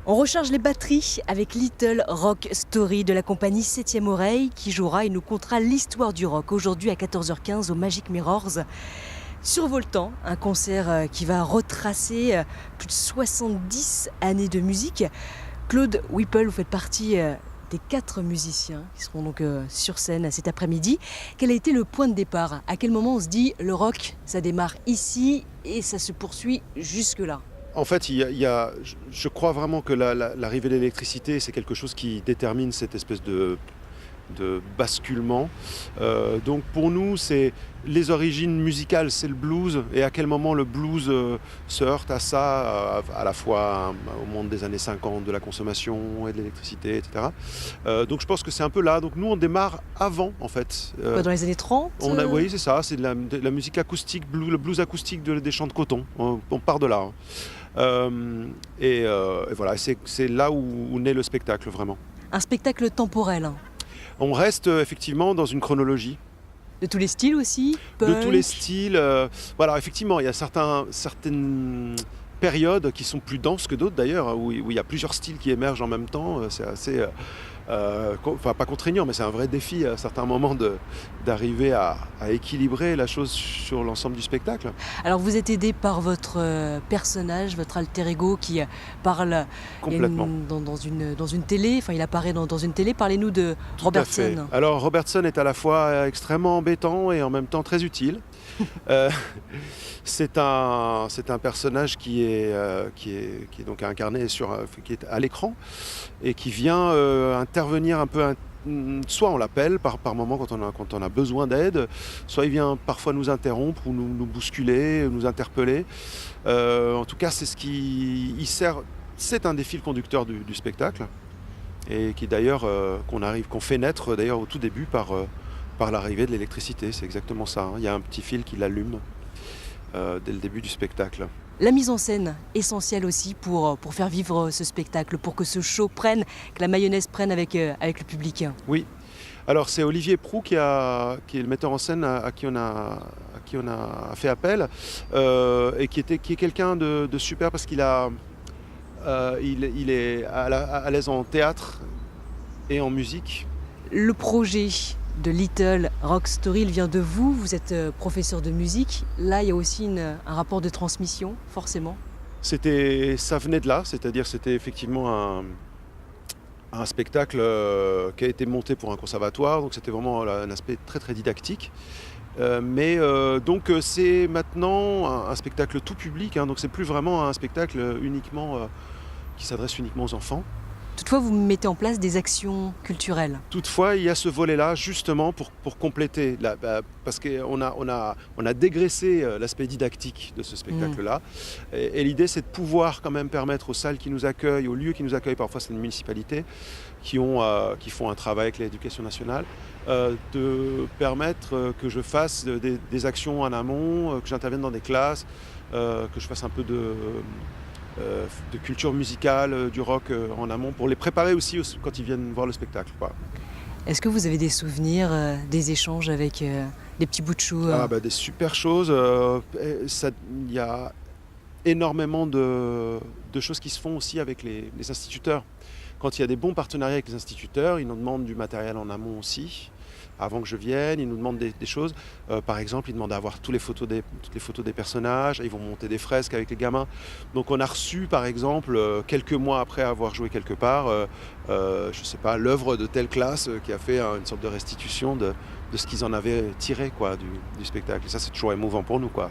On recharge les batteries avec Little Rock Story de la compagnie 7e Oreille qui jouera et nous contera l'histoire du rock aujourd'hui à 14h15 au Magic Mirrors. Survoltant, un concert qui va retracer plus de 70 années de musique. Claude Whipple, vous faites partie des 4 musiciens qui seront donc sur scène cet après-midi. Quel a été le point de départ? À quel moment on se dit le rock, ça démarre ici et ça se poursuit jusque-là? En fait, je crois vraiment que l'arrivée de l'électricité, c'est quelque chose qui détermine cette espèce de basculement. Donc pour nous, c'est les origines musicales, c'est le blues. Et à quel moment le blues se heurte à ça, à la fois au monde des années 50, de la consommation et de l'électricité, etc. Donc je pense que c'est un peu là. Donc nous, on démarre avant, en fait. Dans les années 30 Oui, c'est ça. C'est de la musique acoustique, le blues acoustique des champs de coton. On part de là. Et voilà, c'est là où naît le spectacle, vraiment. Un spectacle temporel. On reste effectivement dans une chronologie. De tous les styles aussi, De punk. tous les styles. Voilà, effectivement, il y a certaines périodes qui sont plus denses que d'autres d'ailleurs, où il y a plusieurs styles qui émergent en même temps. C'est assez, pas contraignant, mais c'est un vrai défi à certains moments d'arriver à équilibrer la chose sur l'ensemble du spectacle. Alors vous êtes aidé par votre personnage, votre alter ego qui parle Complètement. dans une télé, enfin il apparaît dans une télé. Parlez-nous de Tout à fait. Robertson. Alors Robertson est à la fois extrêmement embêtant et en même temps très utile. C'est un personnage qui est donc incarné qui est à l'écran et qui vient intervenir un peu. Soit on l'appelle par moment quand on a besoin d'aide, soit il vient parfois nous interrompre ou nous bousculer, nous interpeller. En tout cas, c'est un des fils conducteurs du spectacle et qui d'ailleurs qu'on fait naître d'ailleurs au tout début par l'arrivée de l'électricité. C'est exactement ça, hein. Il y a un petit fil qui l'allume dès le début du spectacle. La mise en scène, essentielle aussi pour faire vivre ce spectacle, pour que ce show prenne, que la mayonnaise prenne avec le public. Oui. Alors c'est Olivier Proux qui est le metteur en scène à qui on a fait appel et qui est quelqu'un de super parce qu'il il est à l'aise en théâtre et en musique. Le projet de Little Rock Story, il vient de vous. Vous êtes professeur de musique. Là, il y a aussi un rapport de transmission, forcément. Ça venait de là, c'est-à-dire c'était effectivement un spectacle qui a été monté pour un conservatoire, donc c'était vraiment un aspect très très didactique. Donc c'est maintenant un spectacle tout public, hein, donc c'est plus vraiment un spectacle uniquement qui s'adresse uniquement aux enfants. Toutefois, vous mettez en place des actions culturelles. Toutefois, il y a ce volet-là justement pour compléter, parce qu'on a dégraissé l'aspect didactique de ce spectacle-là. Et l'idée, c'est de pouvoir quand même permettre aux salles qui nous accueillent, aux lieux qui nous accueillent, parfois c'est une municipalité, qui font un travail avec l'éducation nationale, de permettre que je fasse des actions en amont, que j'intervienne dans des classes, que je fasse un peu de culture musicale, du rock en amont, pour les préparer aussi quand ils viennent voir le spectacle, quoi. Est-ce que vous avez des souvenirs, des échanges avec des petits bouts de chou Des super choses. Il y a énormément de choses qui se font aussi avec les instituteurs. Quand il y a des bons partenariats avec les instituteurs, ils nous demandent du matériel en amont aussi. Avant que je vienne, ils nous demandent des choses. Par exemple, ils demandent d'avoir toutes les photos des personnages. Ils vont monter des fresques avec les gamins. Donc on a reçu, par exemple, quelques mois après avoir joué quelque part, je sais pas, l'œuvre de telle classe qui a fait une sorte de restitution de ce qu'ils en avaient tiré, quoi, du spectacle. Et ça, c'est toujours émouvant pour nous, quoi.